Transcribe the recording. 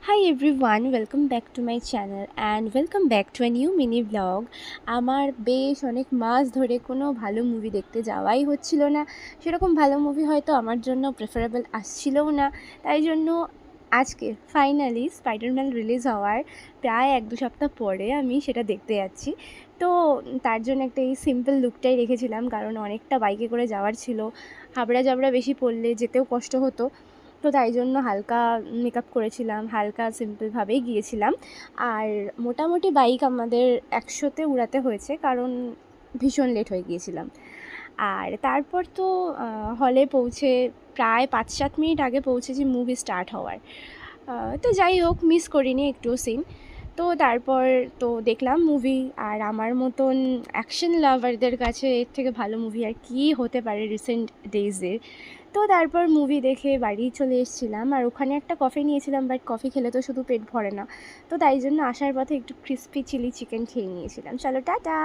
Hi everyone, welcome back to my channel and welcome back to a new mini vlog. আমার বেশ অনেক মাস ধরে কোনো ভালো মুভি দেখতে যাওয়াই হচ্ছিল না। সেরকম ভালো মুভি হয়তো আমার জন্য প্রেফারেবল আসছিলও না। তাই জন্য আজকে ফাইনালি স্পাইডারম্যান রিলিজ হওয়ার প্রায় 1-2 সপ্তাহ পরে আমি সেটা দেখতে যাচ্ছি। তো তার জন্য একটা এই সিম্পল লুকটাই রেখেছিলাম, কারণ অনেকটা বাইকে করে যাওয়ার ছিল। হাবড়া জাবড়া বেশি পড়লে যেতেও কষ্ট হতো। তো তাই জন্য হালকা মেকআপ করেছিলাম, হালকা সিম্পলভাবেই গিয়েছিলাম। আর মোটামুটি বাইক আমাদের 100তে উড়াতে হয়েছে, কারণ ভীষণ লেট হয়ে গিয়েছিলাম। আর তারপর তো হলে পৌঁছে প্রায় 5-7 মিনিট আগে পৌঁছেছি মুভি স্টার্ট হওয়ার। তো যাই হোক, মিস করিনি একটুও সিন। তো তারপর তো দেখলাম মুভি। আর আমার মতন অ্যাকশন লাভারদের কাছে এর থেকে ভালো মুভি আর কী হতে পারে রিসেন্ট ডেজে। তো তারপর মুভি দেখে বাড়ি চলে এসেছিলাম, আর ওখানে একটা কফি নিয়েছিলাম, বাট কফি খেলে তো শুধু পেট ভরে না। তো তাই জন্য আসার পথে একটু ক্রিস্পি চিলি চিকেন খেয়ে নিয়েছিলাম। চলো টাটা।